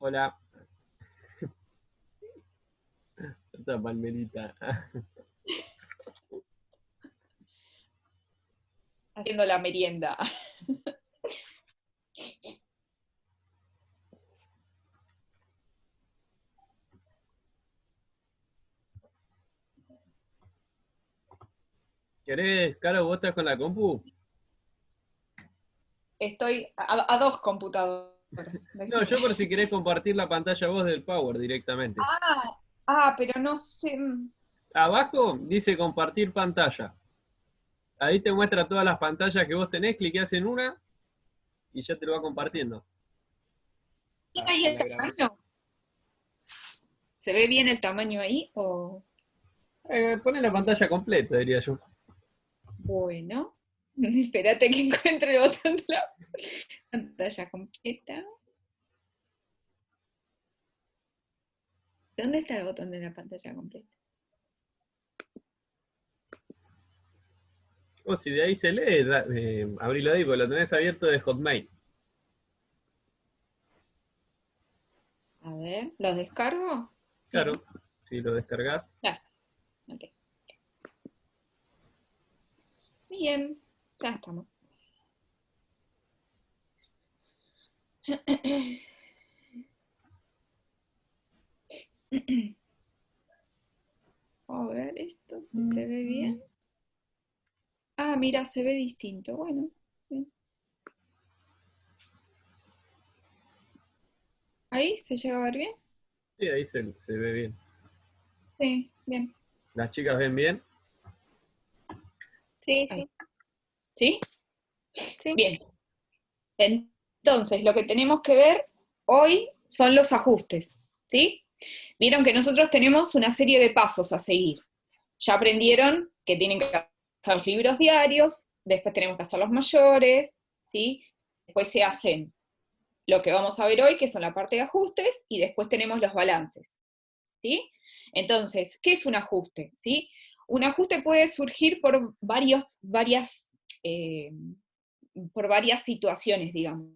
Hola, esta palmerita. Haciendo la merienda. ¿Querés, Caro, vos estás con la compu? Estoy a dos computadoras, No, decime. yo por si querés compartir la pantalla vos del Power directamente. Pero no sé. Abajo dice compartir pantalla. Ahí te muestra todas las pantallas que vos tenés, cliqueás en una y ya te lo va compartiendo. ¿Tiene ahí A el la grabación. tamaño? ¿Se ve bien el tamaño ahí? O... Poné la pantalla completa, diría yo. Bueno, espérate que encuentre el botón de la pantalla completa. ¿Dónde está el botón de la pantalla completa? O si de ahí se lee, abrilo ahí, porque lo tenés abierto de Hotmail. A ver, ¿los descargo? Claro, Sí. si lo descargas. Ya, ok. Bien, ya estamos. A ver, esto si se ve bien. Mira, se ve distinto. Bueno, bien. Ahí se llega a ver bien. Sí, ahí se ve bien. Sí, bien. ¿Las chicas ven bien? Sí, Ahí. sí, ¿Sí? sí. Bien. Entonces, lo que tenemos que ver hoy son los ajustes, ¿sí? Vieron que nosotros tenemos una serie de pasos a seguir. Ya aprendieron que tienen que hacer los libros diarios, después tenemos que hacer los mayores, ¿sí? Después se hacen lo que vamos a ver hoy, que son la parte de ajustes, y después tenemos los balances, ¿sí? Entonces, ¿qué es un ajuste? ¿Sí? Un ajuste puede surgir eh, por varias situaciones, digamos.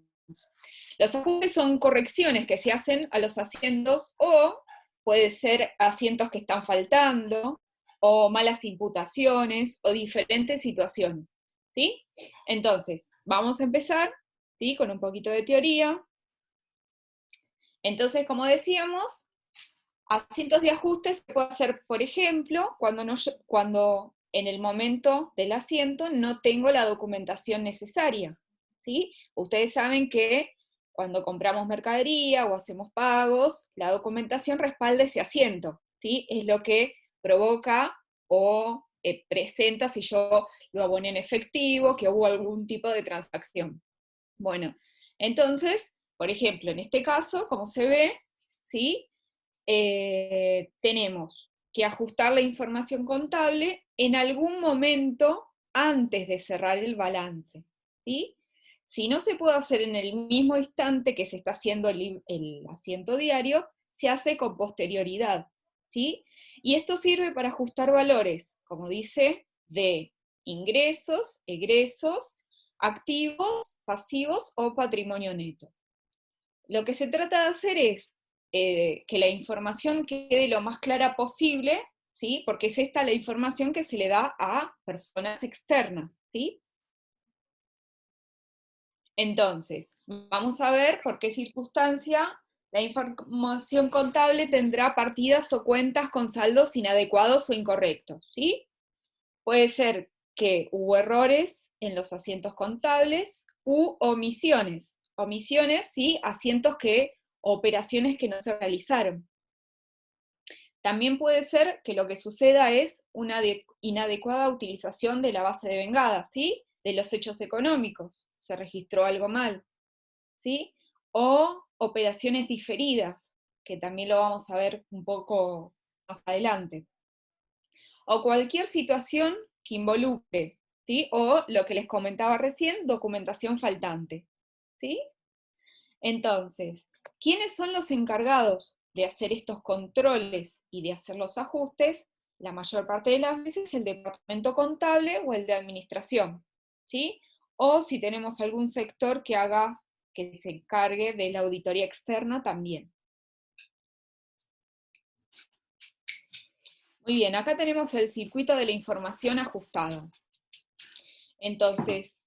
Los ajustes son correcciones que se hacen a los asientos o puede ser asientos que están faltando o malas imputaciones o diferentes situaciones, ¿sí? Entonces, vamos a empezar, ¿sí? Con un poquito de teoría. Entonces, como decíamos, asientos de ajuste se puede hacer, por ejemplo, cuando en el momento del asiento no tengo la documentación necesaria, ¿sí? Ustedes saben que cuando compramos mercadería o hacemos pagos, la documentación respalda ese asiento, ¿sí? Es lo que provoca o presenta si yo lo aboné en efectivo, que hubo algún tipo de transacción. Bueno, entonces, por ejemplo, en este caso, como se ve, ¿sí? Tenemos que ajustar la información contable en algún momento antes de cerrar el balance, ¿sí? Si no se puede hacer en el mismo instante que se está haciendo el asiento diario, se hace con posterioridad, ¿sí? Y esto sirve para ajustar valores, como dice, de ingresos, egresos, activos, pasivos o patrimonio neto. Lo que se trata de hacer es que la información quede lo más clara posible, ¿sí? Porque es esta la información que se le da a personas externas, ¿sí? Entonces, vamos a ver por qué circunstancia la información contable tendrá partidas o cuentas con saldos inadecuados o incorrectos, ¿sí? Puede ser que hubo errores en los asientos contables u omisiones. Omisiones, ¿sí? Operaciones que no se realizaron. También puede ser que lo que suceda es una inadecuada utilización de la base de vengada, ¿sí? De los hechos económicos. Se registró algo mal, ¿sí? O operaciones diferidas, que también lo vamos a ver un poco más adelante. O cualquier situación que involucre, ¿sí? O lo que les comentaba recién, documentación faltante, ¿sí? Entonces, ¿quiénes son los encargados de hacer estos controles y de hacer los ajustes? La mayor parte de las veces el departamento contable o el de administración, ¿sí? O si tenemos algún sector que se encargue de la auditoría externa también. Muy bien, acá tenemos el circuito de la información ajustada. Entonces,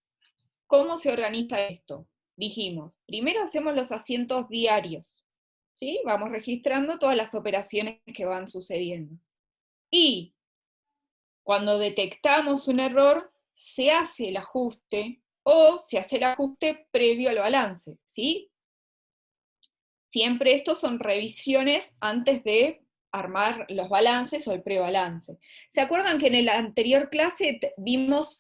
¿cómo se organiza esto? Dijimos, primero hacemos los asientos diarios, ¿sí? Vamos registrando todas las operaciones que van sucediendo. Y cuando detectamos un error, se hace el ajuste, o se hace el ajuste previo al balance, ¿sí? Siempre estos son revisiones antes de armar los balances o el prebalance. ¿Se acuerdan que en la anterior clase vimos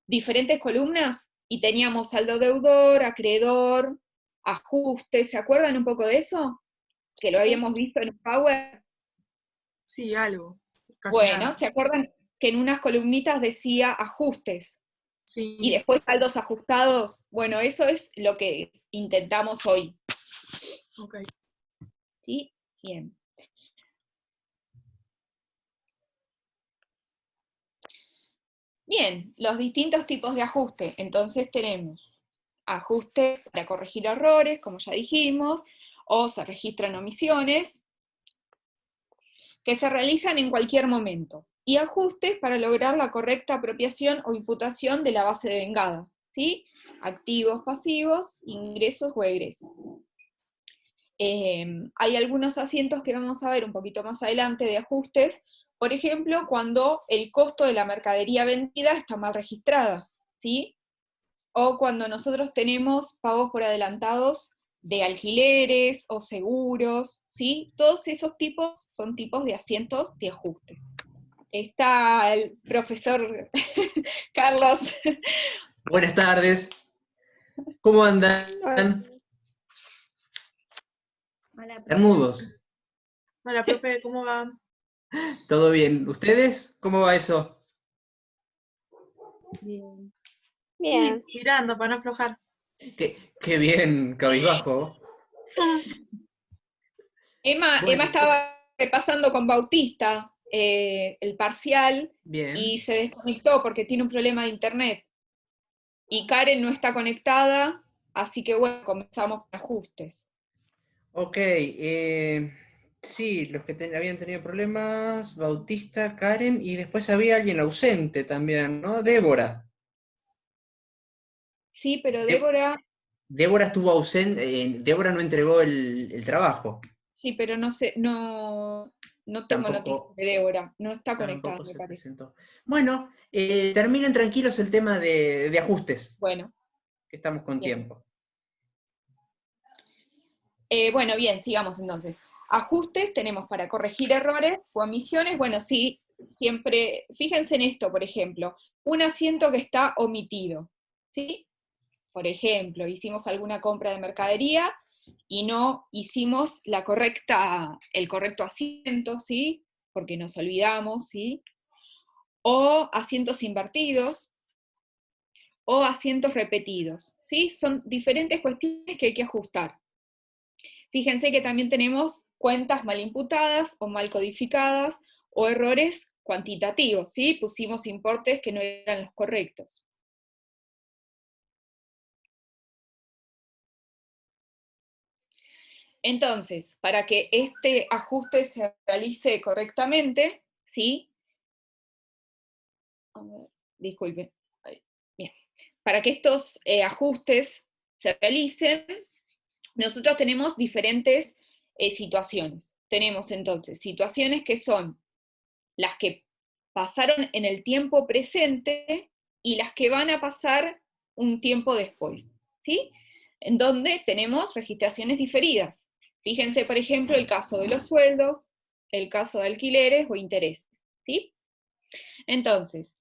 diferentes columnas y teníamos saldo deudor, acreedor, ajuste? ¿Se acuerdan un poco de eso? Que lo habíamos visto en Power. Sí, algo. Casi Bueno, nada. ¿se acuerdan que en unas columnitas decía ajustes Sí. y después saldos ajustados? Bueno, eso es lo que intentamos hoy. Ok. ¿Sí? Bien. Bien, los distintos tipos de ajuste. Entonces tenemos ajuste para corregir errores, como ya dijimos, o se registran omisiones, que se realizan en cualquier momento, y ajustes para lograr la correcta apropiación o imputación de la base de vengada, ¿sí? Activos, pasivos, ingresos o egresos. Hay algunos asientos que vamos a ver un poquito más adelante de ajustes, por ejemplo, cuando el costo de la mercadería vendida está mal registrada, ¿sí? O cuando nosotros tenemos pagos por adelantados de alquileres o seguros, ¿sí? Todos esos tipos son tipos de asientos de ajustes. Está el profesor Carlos. Buenas tardes. ¿Cómo andan? Hola, ¿Están mudos? Hola, profe, ¿cómo va? ¿Todo bien? ¿Ustedes? ¿Cómo va eso? bien. Sí, tirando para no aflojar. Qué bien, cabizbajo. Emma Bueno, estaba repasando con Bautista el parcial y bien. se desconectó porque tiene un problema de internet. Y Karen no está conectada, así que bueno, comenzamos con ajustes. Ok, sí, los que habían tenido problemas, Bautista, Karen, y después había alguien ausente también, ¿no? Débora. Sí, pero Dé- Débora, Débora estuvo ausente, Débora no entregó el trabajo. sí, pero no sé, no tengo noticias Tampoco, de Débora, no está conectada, tampoco me se parece. presentó. Bueno, terminen tranquilos el tema de ajustes, Bueno, que estamos con bien. tiempo. Bueno, bien, sigamos entonces. Ajustes tenemos para corregir errores o omisiones. Bueno, sí, siempre, fíjense en esto, por ejemplo, un asiento que está omitido, ¿sí? Por ejemplo, hicimos alguna compra de mercadería y no hicimos el correcto asiento, ¿sí? Porque nos olvidamos, ¿sí? O asientos invertidos, o asientos repetidos, ¿sí? Son diferentes cuestiones que hay que ajustar. Fíjense que también tenemos cuentas mal imputadas o mal codificadas, o errores cuantitativos, ¿sí? Pusimos importes que no eran los correctos. Entonces, para que este ajuste se realice correctamente, ¿sí? A ver, disculpen. Bien. Para que estos ajustes se realicen, nosotros tenemos diferentes situaciones. Tenemos entonces situaciones que son las que pasaron en el tiempo presente y las que van a pasar un tiempo después, ¿sí? En donde tenemos registraciones diferidas. Fíjense, por ejemplo, el caso de los sueldos, el caso de alquileres o intereses, ¿sí? Entonces,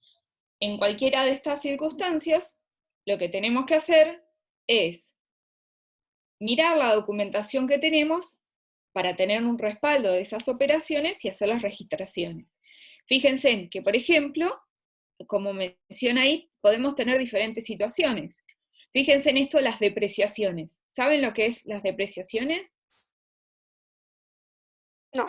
en cualquiera de estas circunstancias, lo que tenemos que hacer es mirar la documentación que tenemos para tener un respaldo de esas operaciones y hacer las registraciones. Fíjense en que, por ejemplo, como menciona ahí, podemos tener diferentes situaciones. Fíjense en esto, las depreciaciones. ¿Saben lo que es las depreciaciones? No,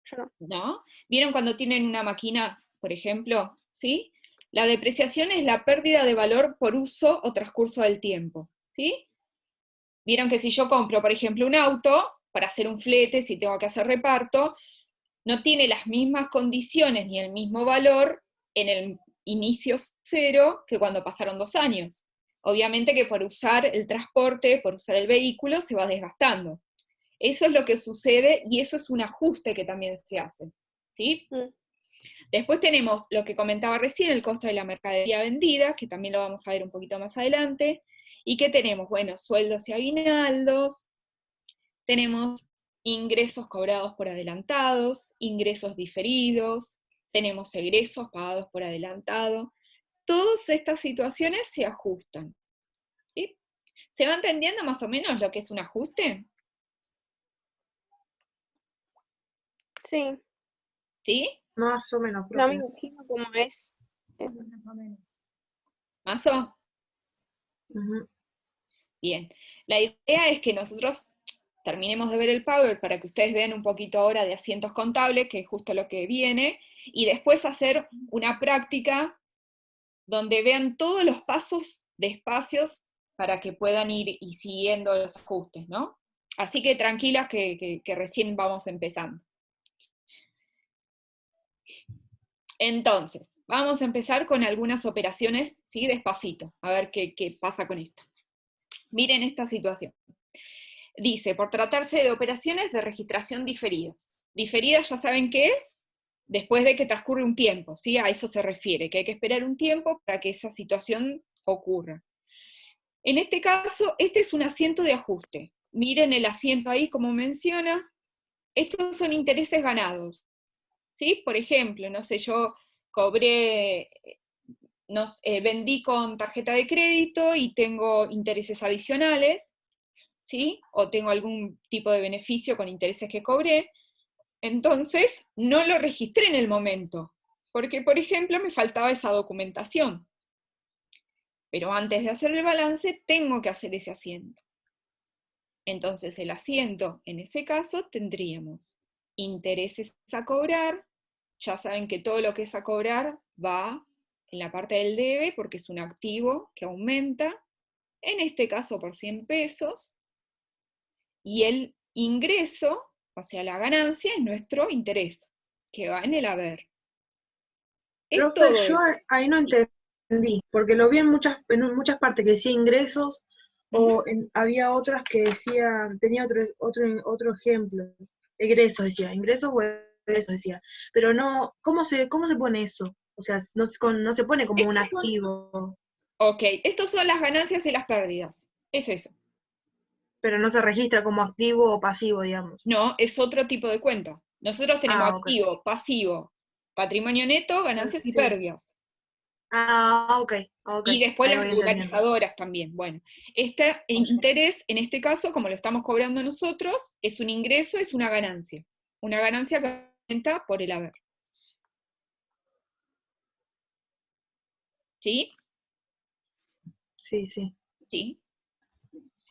yo no. ¿No? ¿Vieron cuando tienen una máquina, por ejemplo? ¿Sí? La depreciación es la pérdida de valor por uso o transcurso del tiempo. ¿Sí? Vieron que si yo compro, por ejemplo, un auto, para hacer un flete, si tengo que hacer reparto, no tiene las mismas condiciones ni el mismo valor en el inicio 0 que cuando pasaron 2 años. Obviamente que por usar el transporte, por usar el vehículo, se va desgastando. Eso es lo que sucede y eso es un ajuste que también se hace, ¿sí? Después tenemos lo que comentaba recién, el costo de la mercadería vendida, que también lo vamos a ver un poquito más adelante. ¿Y qué tenemos? Bueno, sueldos y aguinaldos, tenemos ingresos cobrados por adelantados, ingresos diferidos, tenemos egresos pagados por adelantado. Todas estas situaciones se ajustan, ¿sí? ¿Se va entendiendo más o menos lo que es un ajuste? Sí, ¿Sí? Más o menos, no me profe. imagino cómo es. Más o menos. ¿Mazo? Ujú. Bien. La idea es que nosotros terminemos de ver el Power para que ustedes vean un poquito ahora de asientos contables, que es justo lo que viene, y después hacer una práctica donde vean todos los pasos de espacios para que puedan ir y siguiendo los ajustes, ¿no? Así que tranquilas que recién vamos empezando. Entonces, vamos a empezar con algunas operaciones, ¿sí? Despacito, a ver qué pasa con esto. Miren esta situación. Dice, por tratarse de operaciones de registración diferidas. Diferidas ya saben qué es, después de que transcurre un tiempo, ¿sí? A eso se refiere, que hay que esperar un tiempo para que esa situación ocurra. En este caso, este es un asiento de ajuste. Miren el asiento ahí como menciona. Estos son intereses ganados, ¿sí? Por ejemplo, no sé, yo cobré, vendí con tarjeta de crédito y tengo intereses adicionales, ¿sí? O tengo algún tipo de beneficio con intereses que cobré, entonces no lo registré en el momento, porque, por ejemplo, me faltaba esa documentación. Pero antes de hacer el balance, tengo que hacer ese asiento. Entonces, el asiento, en ese caso, tendríamos intereses a cobrar. Ya saben que todo lo que es a cobrar va en la parte del debe, porque es un activo que aumenta, en este caso por 100 pesos, y el ingreso, o sea, la ganancia, es nuestro interés, que va en el haber. Es Profe, todo yo eso. ahí no entendí, porque lo vi en muchas partes que decía ingresos, o había otras que decía, tenía otro ejemplo, egresos decía, ingresos o egresos decía, pero no, ¿cómo se pone eso? O sea, no se pone como un Estos son, activo, ok, estos son las ganancias y las pérdidas. Es eso. pero no se registra como activo o pasivo, digamos. No, es otro tipo de cuenta. Nosotros tenemos Ah, ok. activo, pasivo, patrimonio neto, ganancias y Sí. pérdidas. Ah, ok. Y después Ahí las voy entendiendo. regularizadoras también. Bueno, este interés, en este caso, como lo estamos cobrando nosotros, es un ingreso, es una ganancia. Una ganancia que aumenta por el haber. ¿Sí? Sí, sí. ¿Sí?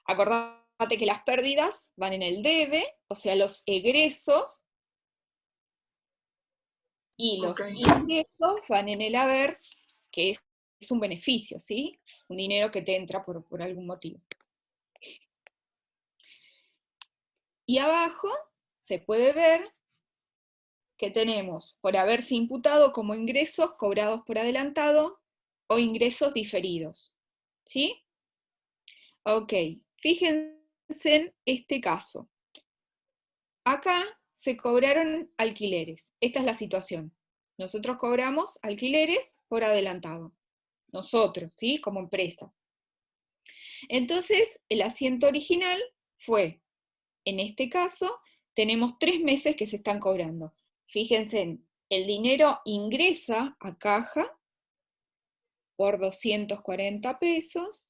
Acordate que las pérdidas van en el debe, o sea, los egresos, y los Ok. ingresos van en el haber, que es un beneficio, ¿sí? Un dinero que te entra por algún motivo. Y abajo se puede ver que tenemos por haberse imputado como ingresos cobrados por adelantado o ingresos diferidos, ¿sí? Ok, fíjense en este caso. Acá se cobraron alquileres, esta es la situación. Nosotros cobramos alquileres por adelantado, nosotros, ¿sí? Como empresa. Entonces, el asiento original fue, en este caso, tenemos 3 meses que se están cobrando. Fíjense, el dinero ingresa a caja por 240 pesos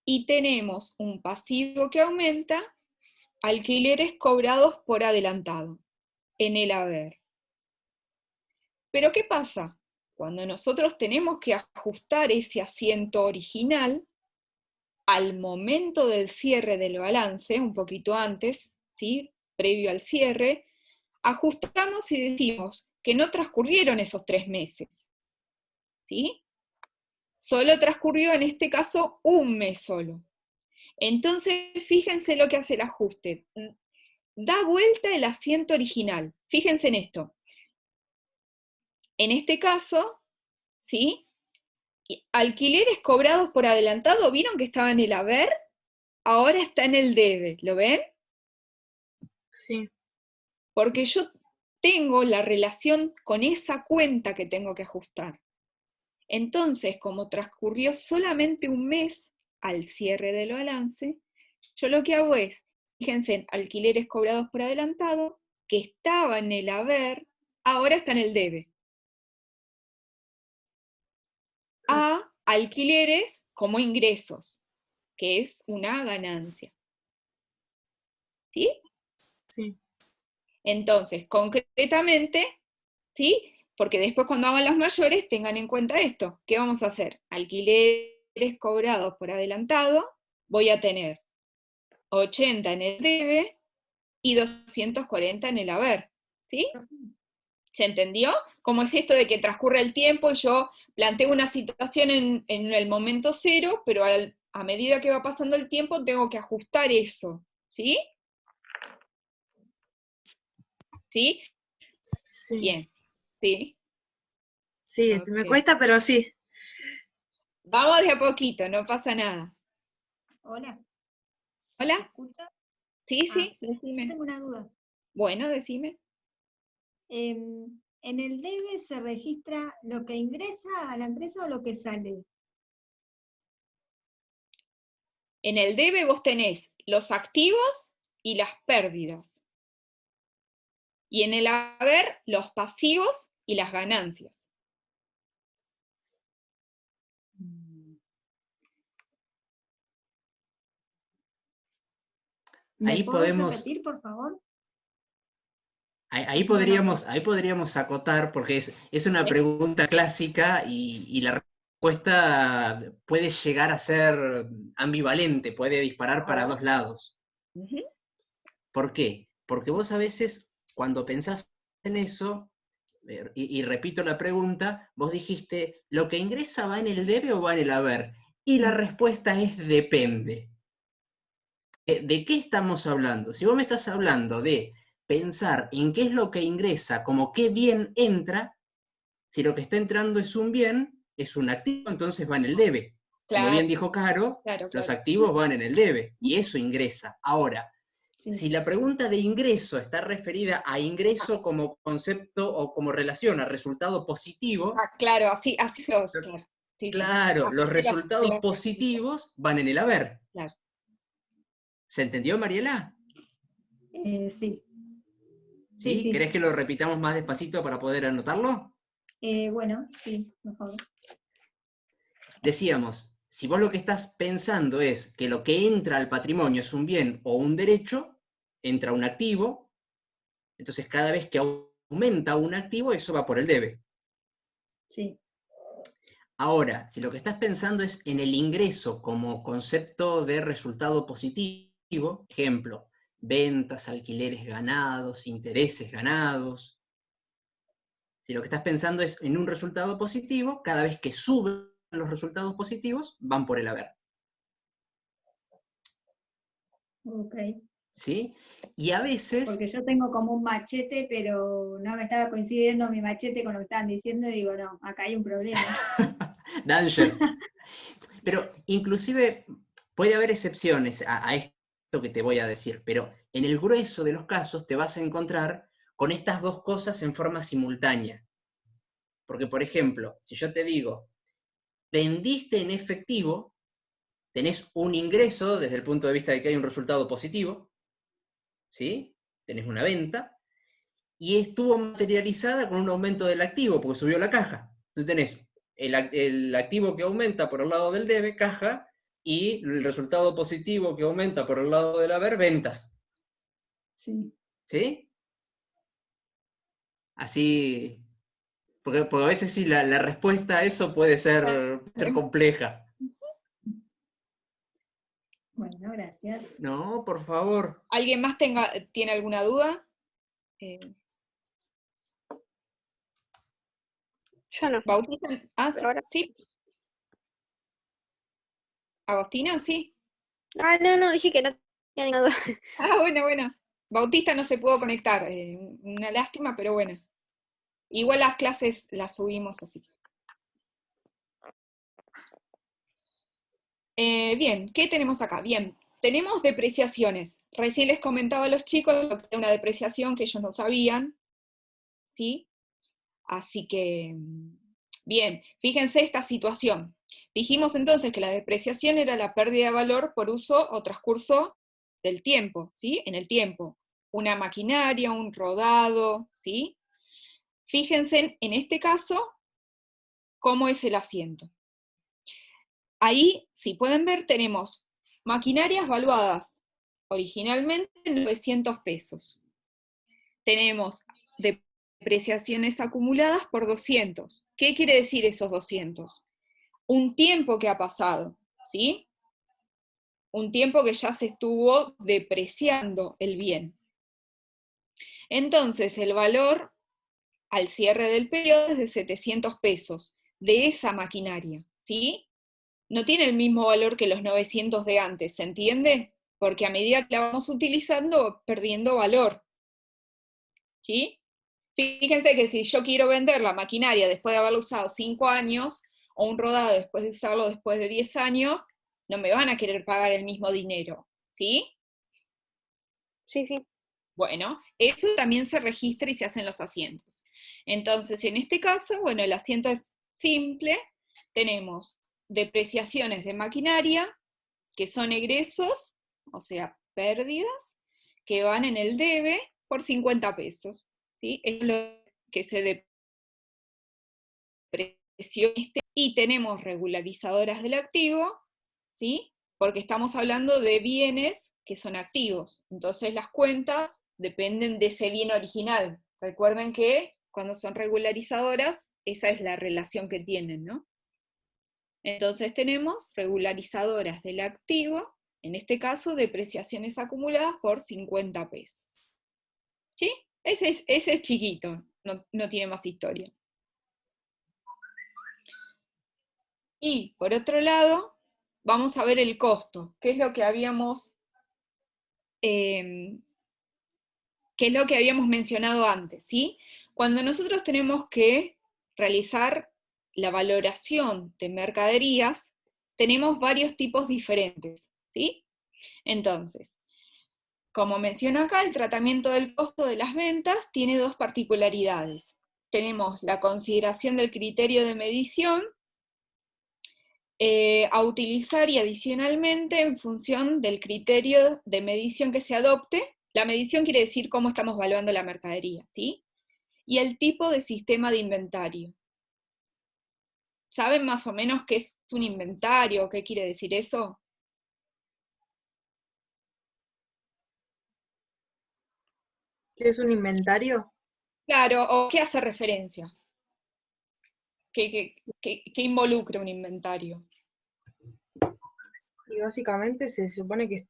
y tenemos un pasivo que aumenta, alquileres cobrados por adelantado, en el haber. Pero ¿qué pasa? Cuando nosotros tenemos que ajustar ese asiento original, al momento del cierre del balance, un poquito antes, ¿sí? Previo al cierre, ajustamos y decimos que no transcurrieron esos 3 meses, ¿sí? Solo transcurrió en este caso un mes solo. Entonces, fíjense lo que hace el ajuste. Da vuelta el asiento original. fíjense en esto. En este caso, ¿sí? Alquileres cobrados por adelantado, ¿vieron que estaba en el haber? Ahora está en el debe, ¿lo ven? Sí, Porque yo tengo la relación con esa cuenta que tengo que ajustar. Entonces, como transcurrió solamente un mes al cierre del balance, yo lo que hago es, fíjense, en alquileres cobrados por adelantado, que estaba en el haber, ahora está en el debe. A alquileres como ingresos, que es una ganancia. ¿Sí? sí. Entonces, concretamente, ¿sí? Porque después cuando hagan los mayores, tengan en cuenta esto. ¿Qué vamos a hacer? Alquileres cobrados por adelantado, voy a tener 80 en el debe y 240 en el haber. ¿Sí? ¿Se entendió? ¿Cómo es esto de que transcurre el tiempo y yo planteo una situación en el momento cero, pero a medida que va pasando el tiempo tengo que ajustar eso? ¿Sí? ¿Sí? Sí, Bien. ¿Sí? sí, me Ok. cuesta, pero sí. Vamos de a poquito, no pasa nada. Hola, ¿se ¿Hola? escucha? Sí, Ah, sí, yo decime. tengo una duda. Bueno, decime. ¿En el debe se registra lo que ingresa a la empresa o lo que sale? En el debe vos tenés los activos y las pérdidas. Y en el haber, los pasivos y las ganancias. ¿Me Ahí podés podemos, repetir, por favor? ahí Así lo anoto. podríamos acotar, porque es una ¿Sí? pregunta clásica y la respuesta puede llegar a ser ambivalente, puede disparar A para ver. dos lados. Ujú. ¿Por qué? Porque vos a veces, cuando pensás en eso, y repito la pregunta, vos dijiste, ¿lo que ingresa va en el debe o va en el haber? Y la respuesta es depende. ¿De qué estamos hablando? Si vos me estás hablando de pensar en qué es lo que ingresa, como qué bien entra, si lo que está entrando es un bien, es un activo, entonces va en el debe. Como bien Claro, dijo Caro, claro, los claro. activos van en el debe, y eso ingresa. Ahora, Sí. si la pregunta de ingreso está referida a ingreso como concepto o como relación a resultado positivo, Ah, claro, así se los, claro. Sí, sí. claro, los Así resultados se los explico. positivos van en el haber. Claro. ¿Se entendió, Mariela? Sí, sí, ¿Sí? ¿Querés sí. que lo repitamos más despacito para poder anotarlo? Bueno, sí, mejor. Decíamos, si vos lo que estás pensando es que lo que entra al patrimonio es un bien o un derecho, entra un activo, entonces cada vez que aumenta un activo, eso va por el debe. Sí, Ahora, si lo que estás pensando es en el ingreso como concepto de resultado positivo, ejemplo, ventas, alquileres ganados, intereses ganados, si lo que estás pensando es en un resultado positivo, cada vez que suben los resultados positivos, van por el haber. ok. ¿Sí? Y a veces, Porque yo tengo como un machete, pero no me estaba coincidiendo mi machete con lo que estaban diciendo, y digo, no, acá hay un problema. Danger. Pero inclusive puede haber excepciones a esto que te voy a decir, pero en el grueso de los casos te vas a encontrar con estas dos cosas en forma simultánea. Porque, por ejemplo, si yo te digo, vendiste en efectivo, tenés un ingreso desde el punto de vista de que hay un resultado positivo, ¿sí? Tenés una venta, y estuvo materializada con un aumento del activo, porque subió la caja. Entonces tenés el activo que aumenta por el lado del debe, caja, y el resultado positivo que aumenta por el lado del haber, ventas. Sí. ¿Sí? Así, porque a veces sí, la respuesta a eso puede ser compleja. Bueno, gracias. No, por favor. ¿Alguien más tiene alguna duda? Yo no, Bautista, por ahora. sí. Agostina, sí. Ah, no, dije que no tenía ninguna duda. Ah, bueno, bueno. Bautista no se pudo conectar, una lástima, pero bueno. Igual las clases las subimos así. Bien, ¿qué tenemos acá? Bien, tenemos depreciaciones. Recién les comentaba a los chicos lo que era una depreciación que ellos no sabían, ¿sí? Así que, bien, fíjense esta situación. Dijimos entonces que la depreciación era la pérdida de valor por uso o transcurso del tiempo, ¿sí? En el tiempo. Una maquinaria, un rodado, ¿sí? Fíjense en este caso cómo es el asiento. Ahí, si pueden ver, tenemos maquinarias valuadas originalmente en 900 pesos. Tenemos depreciaciones acumuladas por 200. ¿Qué quiere decir esos 200? Un tiempo que ha pasado, ¿sí? Un tiempo que ya se estuvo depreciando el bien. Entonces, el valor al cierre del periodo es de 700 pesos de esa maquinaria, ¿sí? No tiene el mismo valor que los 900 de antes, ¿se entiende? Porque a medida que la vamos utilizando, perdiendo valor, ¿sí? Fíjense que si yo quiero vender la maquinaria después de haberla usado 5 años, o un rodado después de usarlo después de 10 años, no me van a querer pagar el mismo dinero, ¿sí? Sí, sí. Bueno, eso también se registra y se hacen los asientos. Entonces, en este caso, bueno, el asiento es simple, tenemos depreciaciones de maquinaria, que son egresos, o sea, pérdidas, que van en el debe por 50 pesos, ¿sí? Es lo que se depreció. Y tenemos regularizadoras del activo, ¿sí? Porque estamos hablando de bienes que son activos, entonces las cuentas dependen de ese bien original. Recuerden que cuando son regularizadoras, esa es la relación que tienen, ¿no? Entonces tenemos regularizadoras del activo, en este caso depreciaciones acumuladas por 50 pesos. ¿Sí? Ese es chiquito, no tiene más historia. Y por otro lado, vamos a ver el costo, que es lo que habíamos mencionado antes, ¿sí? Cuando nosotros tenemos que realizar la valoración de mercaderías, tenemos varios tipos diferentes, ¿sí? Entonces, como menciono acá, el tratamiento del costo de las ventas tiene dos particularidades. Tenemos la consideración del criterio de medición, a utilizar y adicionalmente en función del criterio de medición que se adopte. La medición quiere decir cómo estamos evaluando la mercadería, ¿sí? Y el tipo de sistema de inventario. ¿Saben más o menos qué es un inventario? ¿Qué quiere decir eso? ¿Qué es un inventario? Claro, ¿o qué hace referencia? ¿Qué involucra un inventario? Y básicamente se supone que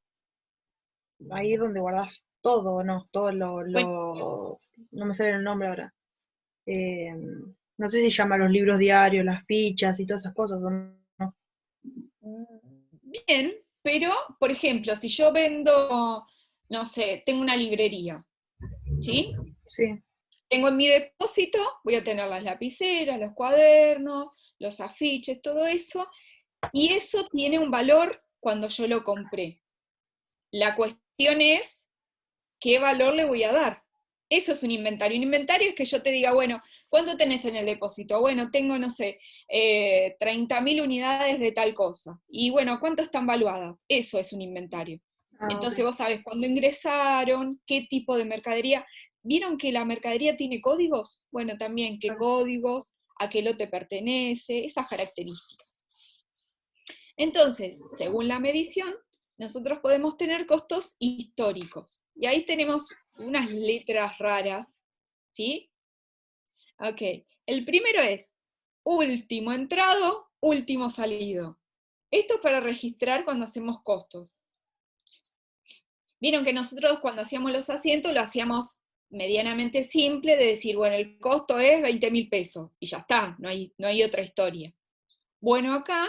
ahí es donde guardas todo, ¿no? Todo Bueno, no me sale el nombre ahora. No sé si llama los libros diarios, las fichas y todas esas cosas, ¿o no? bien, pero, por ejemplo, si yo vendo, no sé, tengo una librería, ¿sí? Sí. Tengo en mi depósito, voy a tener las lapiceras, los cuadernos, los afiches, todo eso, y eso tiene un valor cuando yo lo compré. La cuestión es, ¿qué valor le voy a dar? Eso es un inventario. Un inventario es que yo te diga, bueno, ¿cuánto tenés en el depósito? Bueno, tengo, no sé, 30.000 unidades de tal cosa. Y bueno, ¿cuánto están valuadas? Eso es un inventario. Entonces Ok. vos sabés cuándo ingresaron, qué tipo de mercadería. ¿Vieron que la mercadería tiene códigos? Bueno, también qué códigos, a qué lote pertenece, esas características. Entonces, según la medición, nosotros podemos tener costos históricos. Y ahí tenemos unas letras raras, ¿sí? Ok, el primero es último entrado, último salido. Esto es para registrar cuando hacemos costos. Vieron que nosotros cuando hacíamos los asientos lo hacíamos medianamente simple, de decir, bueno, el costo es 20.000 pesos, y ya está, no hay otra historia. Bueno, acá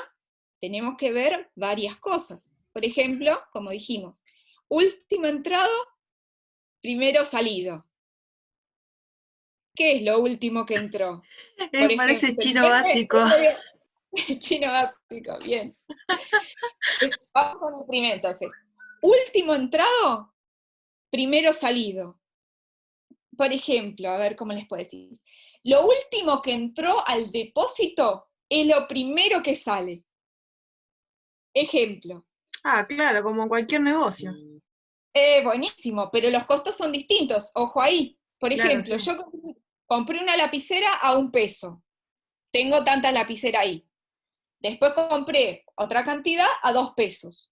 tenemos que ver varias cosas. Por ejemplo, como dijimos, último entrado, primero salido. ¿Qué es lo último que entró? Por Parece ejemplo, chino básico. Chino básico, bien. Vamos con el primero, entonces. Último entrado, primero salido. Por ejemplo, a ver cómo les puedo decir. Lo último que entró al depósito es lo primero que sale. Ejemplo. Ah, claro, como en cualquier negocio. Buenísimo, pero los costos son distintos. Ojo ahí. Por Claro, ejemplo, sí. yo compré una lapicera a $1. Tengo tanta lapicera ahí. Después compré otra cantidad a $2.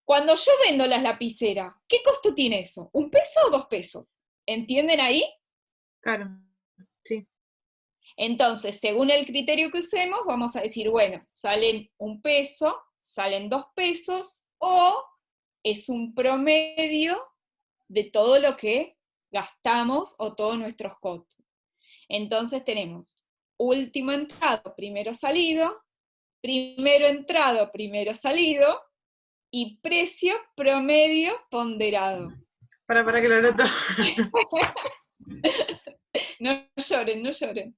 Cuando yo vendo las lapiceras, ¿qué costo tiene eso? ¿1 peso o 2 pesos? ¿Entienden ahí? Claro, sí. Entonces, según el criterio que usemos, vamos a decir, bueno, salen 1 peso, salen 2 pesos, o es un promedio de todo lo que gastamos o todos nuestros costos. Entonces tenemos último entrado, primero salido, primero entrado, primero salido, y precio promedio ponderado. Para que lo anoto. No lloren, no lloren.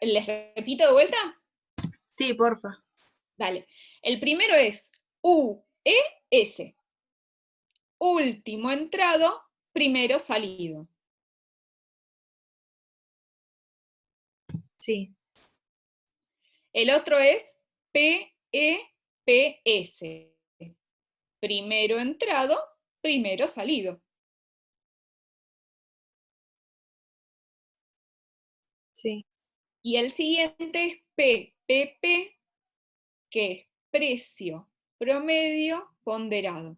¿Les repito de vuelta? Sí, porfa. Dale. El primero es UES. Último entrado, primero salido. Sí. El otro es PEPS. Primero entrado, primero salido. Sí. Y el siguiente es PPP, que es precio promedio ponderado.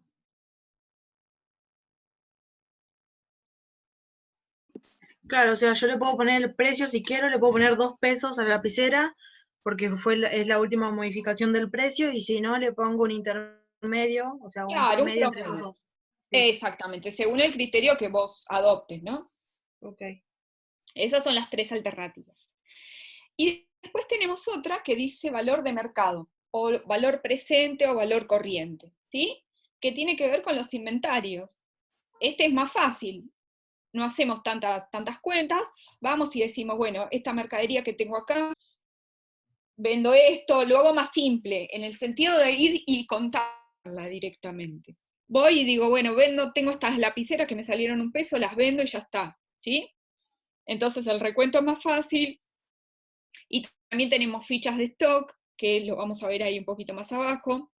Claro, o sea, yo le puedo poner el precio si quiero, le puedo poner 2 pesos a la lapicera, porque es la última modificación del precio, y si no, le pongo un intermedio, o sea, un Claro, un promedio entre esos promedio. dos. Sí. Exactamente, según el criterio que vos adoptes, ¿no? Ok. Esas son las 3 alternativas. Y después tenemos otra que dice valor de mercado, o valor presente o valor corriente, ¿sí? Que tiene que ver con los inventarios. Este es más fácil, no hacemos tantas cuentas, vamos y decimos, bueno, esta mercadería que tengo acá, vendo esto, lo hago más simple, en el sentido de ir y contarla directamente. Voy y digo, bueno, tengo estas lapiceras que me salieron $1, las vendo y ya está, ¿sí? Entonces el recuento es más fácil, y también tenemos fichas de stock, que lo vamos a ver ahí un poquito más abajo,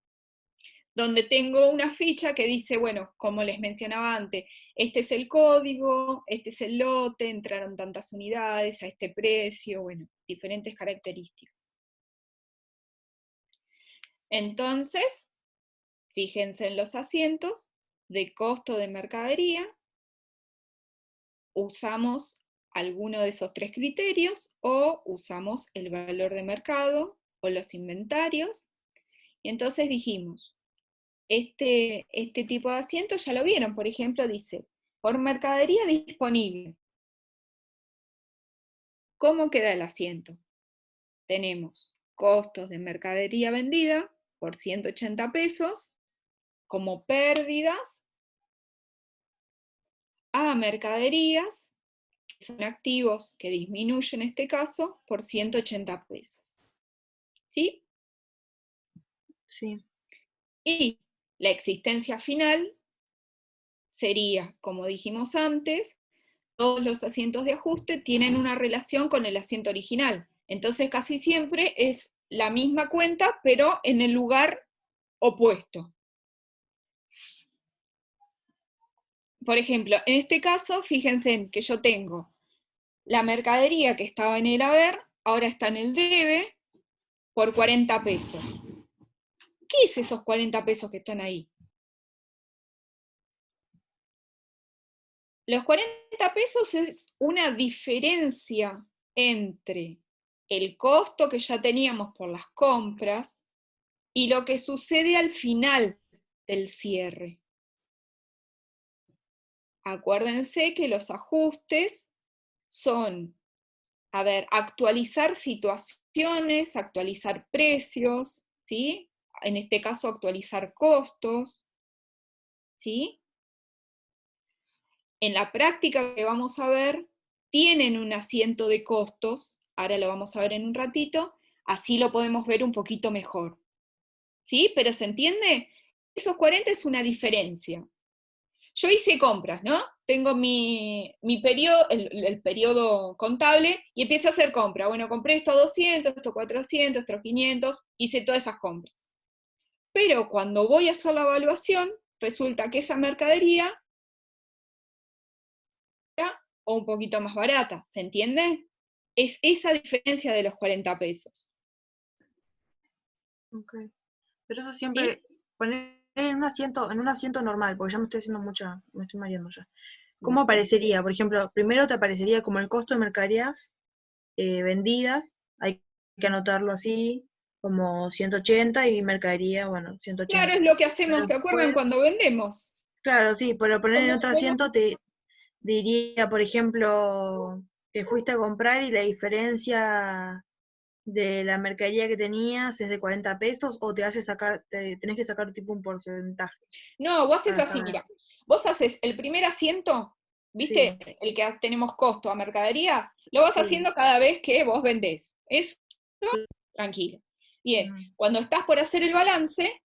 donde tengo una ficha que dice, bueno, como les mencionaba antes, este es el código, este es el lote, entraron tantas unidades a este precio, bueno, diferentes características. Entonces, fíjense en los asientos de costo de mercadería, usamos alguno de esos 3 criterios o usamos el valor de mercado o los inventarios, y entonces dijimos, este tipo de asiento ya lo vieron, por ejemplo, dice, por mercadería disponible. ¿Cómo queda el asiento? Tenemos costos de mercadería vendida por 180 pesos, como pérdidas a mercaderías, que son activos que disminuyen en este caso, por 180 pesos. ¿Sí? Sí. Y la existencia final sería, como dijimos antes, todos los asientos de ajuste tienen una relación con el asiento original. Entonces casi siempre es la misma cuenta, pero en el lugar opuesto. Por ejemplo, en este caso, fíjense en que yo tengo la mercadería que estaba en el haber, ahora está en el debe, por 40 pesos. ¿Qué es esos 40 pesos que están ahí? Los 40 pesos es una diferencia entre el costo que ya teníamos por las compras y lo que sucede al final del cierre. Acuérdense que los ajustes son a ver, actualizar situaciones, actualizar precios, ¿sí? En este caso, actualizar costos, ¿sí? En la práctica que vamos a ver, tienen un asiento de costos, ahora lo vamos a ver en un ratito, así lo podemos ver un poquito mejor, ¿sí? Pero ¿se entiende? Esos 40 es una diferencia. Yo hice compras, ¿no? Tengo mi periodo, el periodo contable, y empiezo a hacer compras. Bueno, compré esto 200, esto 400, esto 500, hice todas esas compras. Pero cuando voy a hacer la evaluación, resulta que esa mercadería era o un poquito más barata, ¿se entiende? Es esa diferencia de los 40 pesos. Ok. Pero eso ¿Sí? siempre, poner en un asiento normal, porque ya me estoy haciendo me estoy mareando ya. ¿Cómo aparecería? Por ejemplo, primero te aparecería como el costo de mercaderías vendidas, hay que anotarlo así, como 180 y mercadería, bueno, Claro, 180. es lo que Pero hacemos, ¿se acuerdan después, cuando vendemos? claro, sí, pero poner en Como otro asiento te diría, por ejemplo, que fuiste a comprar y la diferencia de la mercadería que tenías es de 40 pesos o te hace sacar, tenés que sacar tipo un porcentaje No, vos haces para así, saber. mira. Vos haces el primer asiento, ¿viste? Sí, El que tenemos costo a mercaderías, lo vas sí. haciendo cada vez que vos vendés. Eso, tranquilo. Bien, Ujú. cuando estás por hacer el balance,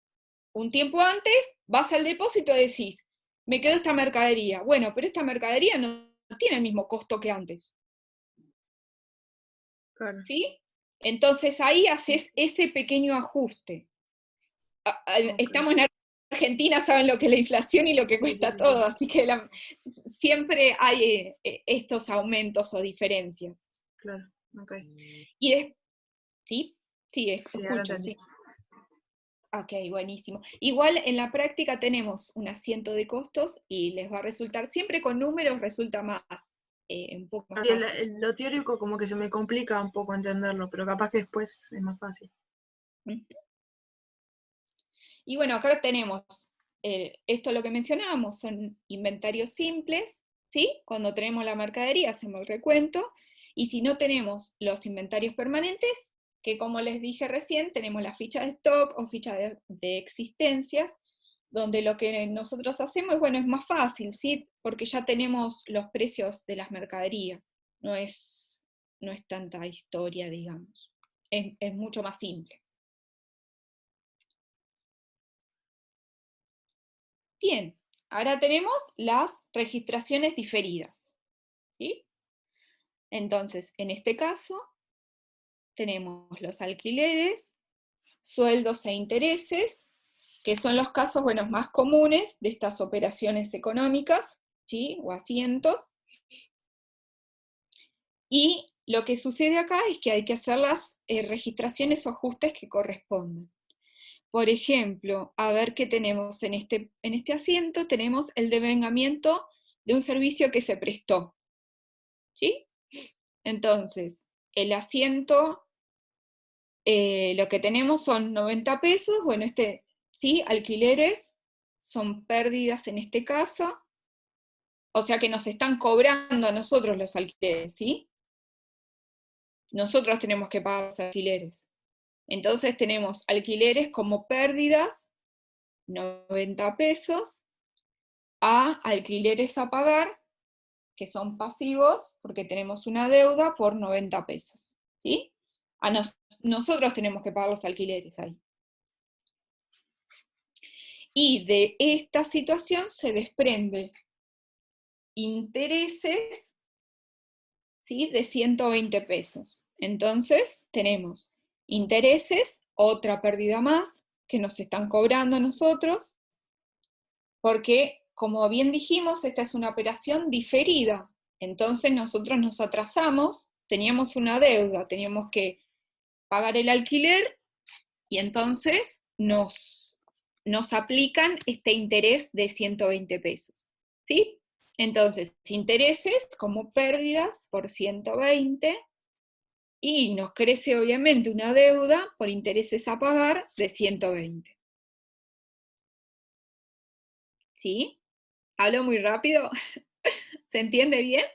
un tiempo antes, vas al depósito y decís, me quedó esta mercadería. Bueno, pero esta mercadería no tiene el mismo costo que antes, Claro. ¿sí? Entonces ahí haces ese pequeño ajuste. Ok. Estamos en Argentina, saben lo que es la inflación y lo que Sí, sí, cuesta sí, sí. todo, así que siempre hay estos aumentos o diferencias. Claro. Ok. Y ¿sí? Sí, Sí, ahora escucho, entendí. sí. Ok, buenísimo. Igual en la práctica tenemos un asiento de costos y les va a resultar, siempre con números resulta más, un poco más Sí, fácil. lo teórico como que se me complica un poco entenderlo, pero capaz que después es más fácil. ¿Mm? Y bueno, acá tenemos, esto lo que mencionábamos, son inventarios simples, ¿sí? Cuando tenemos la mercadería hacemos el recuento, y si no tenemos los inventarios permanentes, que como les dije recién, tenemos la ficha de stock o ficha de existencias, donde lo que nosotros hacemos, bueno, es más fácil, ¿sí? Porque ya tenemos los precios de las mercaderías, no es tanta historia, digamos, es mucho más simple. Bien, ahora tenemos las registraciones diferidas, ¿sí? Entonces, en este caso, tenemos los alquileres, sueldos e intereses, que son los casos, bueno, más comunes de estas operaciones económicas, ¿sí? O asientos. Y lo que sucede acá es que hay que hacer las registraciones o ajustes que correspondan. Por ejemplo, a ver qué tenemos en este asiento, tenemos el devengamiento de un servicio que se prestó, ¿sí? Entonces, el asiento, lo que tenemos son 90 pesos, bueno, ¿sí? Alquileres, son pérdidas en este caso, o sea que nos están cobrando a nosotros los alquileres, ¿sí? Nosotros tenemos que pagar los alquileres. Entonces tenemos alquileres como pérdidas, 90 pesos, a alquileres a pagar, que son pasivos, porque tenemos una deuda por 90 pesos, ¿sí? Nosotros tenemos que pagar los alquileres ahí. Y de esta situación se desprende intereses, ¿sí? De 120 pesos. Entonces tenemos intereses, otra pérdida más, que nos están cobrando a nosotros, porque, como bien dijimos, esta es una operación diferida. Entonces nosotros nos atrasamos, teníamos una deuda, teníamos que pagar el alquiler y entonces nos aplican este interés de 120 pesos. ¿Sí? Entonces, intereses como pérdidas por 120 y nos crece obviamente una deuda por intereses a pagar de 120. ¿Sí? ¿Hablo muy rápido? ¿Se entiende bien?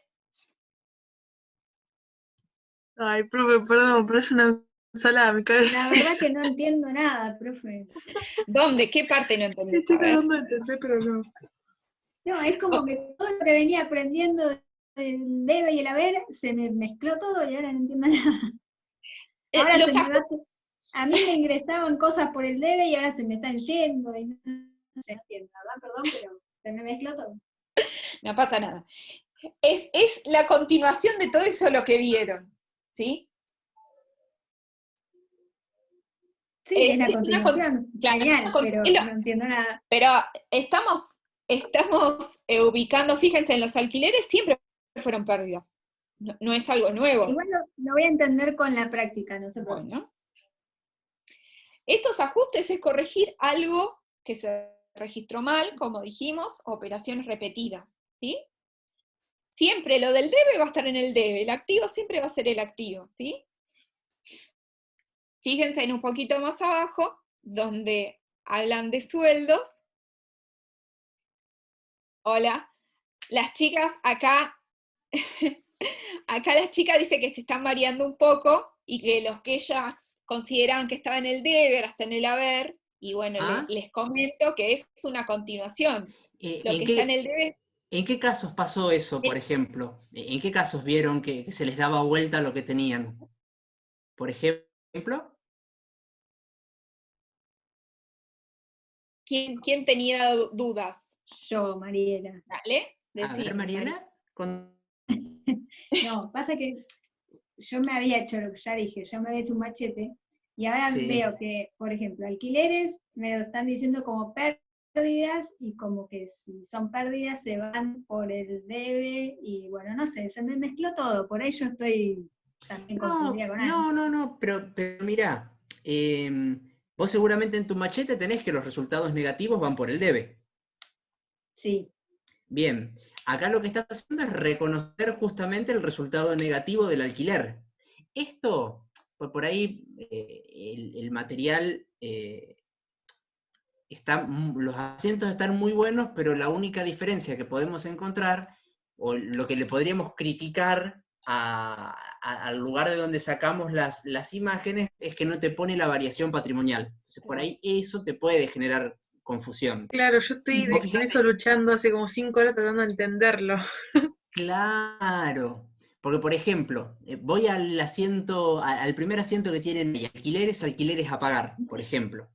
Ay, profe, perdón, pero es una ensalada, mi cabeza. La verdad que no entiendo nada, profe. ¿Dónde? ¿Qué parte no entendés? Estoy A ver. tratando de entender, pero no. No, es como que todo lo que venía aprendiendo del debe y el haber se me mezcló todo y ahora no entiendo nada. Ahora Los se me va a mí me ingresaban cosas por el debe y ahora se me están yendo y no sé, no entiendo, ¿verdad? Perdón, pero se me mezcló todo. No pasa nada. Es la continuación de todo eso lo que vieron, ¿sí? Sí, es la Es una continuación, claro, genial, pero no entiendo nada. pero estamos ubicando, fíjense, en los alquileres siempre fueron pérdidas. No es algo nuevo. Igual lo voy a entender con la práctica, no se preocupe. Bueno. Estos ajustes es corregir algo que se registró mal, como dijimos, operaciones repetidas, ¿sí? Siempre lo del debe va a estar en el debe, el activo siempre va a ser el activo, ¿sí? Fíjense en un poquito más abajo, donde hablan de sueldos. Hola, las chicas acá, acá las chicas dicen que se están variando un poco y que los que ellas consideraban que estaba en el debe, ahora está en el haber, y bueno, les comento que es una continuación. Lo que está en el debe. ¿En qué casos pasó eso, por ejemplo? ¿En qué casos vieron que se les daba vuelta lo que tenían? Por ejemplo. ¿Quién tenía dudas? Yo, Mariela. Dale, A ver, Mariela. No, pasa que yo me había hecho lo que ya dije, yo me había hecho un machete, y ahora veo que, por ejemplo, alquileres me lo están diciendo como pérdidas, y como que si son pérdidas se van por el debe, y bueno, no sé, se me mezcló todo, por ahí yo estoy también confundida con algo. No, pero mirá, vos seguramente en tu machete tenés que los resultados negativos van por el debe. Sí. Bien, acá lo que estás haciendo es reconocer justamente el resultado negativo del alquiler. Esto, pues por ahí el material, los asientos están muy buenos, pero la única diferencia que podemos encontrar, o lo que le podríamos criticar al lugar de donde sacamos las imágenes, es que no te pone la variación patrimonial. Entonces por ahí eso te puede generar confusión. Claro, yo estoy con eso luchando hace como 5 horas tratando de entenderlo. Claro, porque por ejemplo, voy al asiento, al primer asiento que tienen ahí, alquileres a pagar, por ejemplo.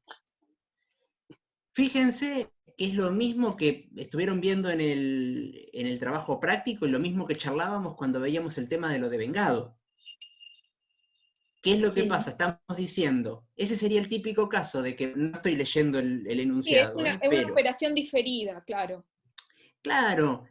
Fíjense que es lo mismo que estuvieron viendo en el trabajo práctico y lo mismo que charlábamos cuando veíamos el tema de lo devengado. ¿Qué es lo que pasa? Estamos diciendo, ese sería el típico caso de que no estoy leyendo el enunciado. Sí, es una operación diferida, claro. Claro,